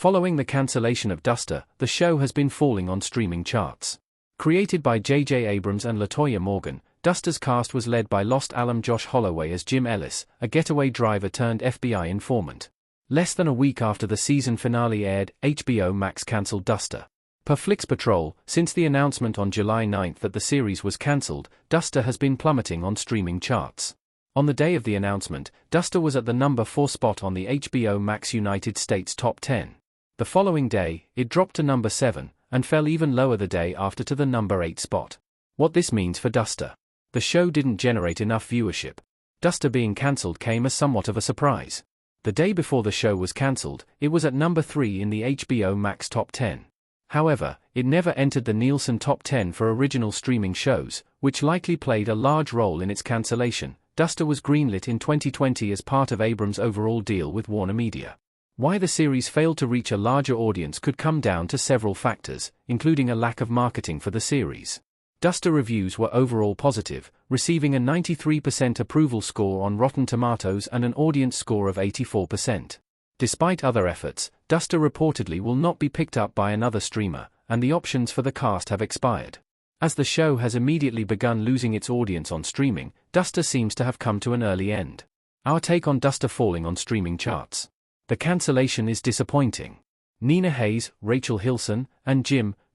Following the cancellation of Duster, the show has been falling on streaming charts. Created by J.J. Abrams and LaToya Morgan, Duster's cast was led by Lost alum Josh Holloway as Jim Ellis, a getaway driver turned FBI informant. Less than a week after the season finale aired, HBO Max cancelled Duster. Per Flix Patrol, since the announcement on July 9 that the series was cancelled, Duster has been plummeting on streaming charts. On the day of the announcement, Duster was at the number 4 spot on the HBO Max United States Top 10. The following day, it dropped to number 7, and fell even lower the day after to the number 8 spot. What this means for Duster? The show didn't generate enough viewership. Duster being cancelled came as somewhat of a surprise. The day before the show was cancelled, it was at number 3 in the HBO Max Top 10. However, it never entered the Nielsen Top 10 for original streaming shows, which likely played a large role in its cancellation. Duster was greenlit in 2020 as part of Abrams' overall deal with Warner Media. Why the series failed to reach a larger audience could come down to several factors, including a lack of marketing for the series. Duster reviews were overall positive, receiving a 93% approval score on Rotten Tomatoes and an audience score of 84%. Despite other efforts, Duster reportedly will not be picked up by another streamer, and the options for the cast have expired. As the show has immediately begun losing its audience on streaming, Duster seems to have come to an early end. Our take on Duster falling on streaming charts. The cancellation is disappointing. Nina Hayes, Rachel Hilson, and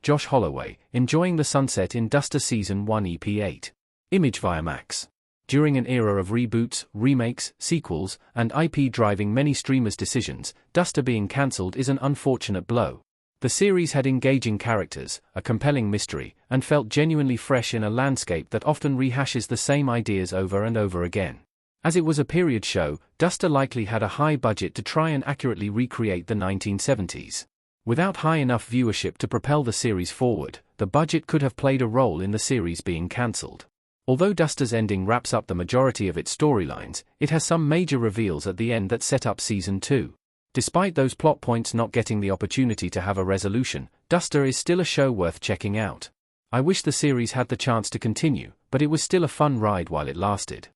Josh Holloway, enjoying the sunset in Duster Season 1 EP8. Image via Max. During an era of reboots, remakes, sequels, and IP driving many streamers' decisions, Duster being cancelled is an unfortunate blow. The series had engaging characters, a compelling mystery, and felt genuinely fresh in a landscape that often rehashes the same ideas over and over again. As it was a period show, Duster likely had a high budget to try and accurately recreate the 1970s. Without high enough viewership to propel the series forward, the budget could have played a role in the series being cancelled. Although Duster's ending wraps up the majority of its storylines, it has some major reveals at the end that set up Season 2. Despite those plot points not getting the opportunity to have a resolution, Duster is still a show worth checking out. I wish the series had the chance to continue, but it was still a fun ride while it lasted.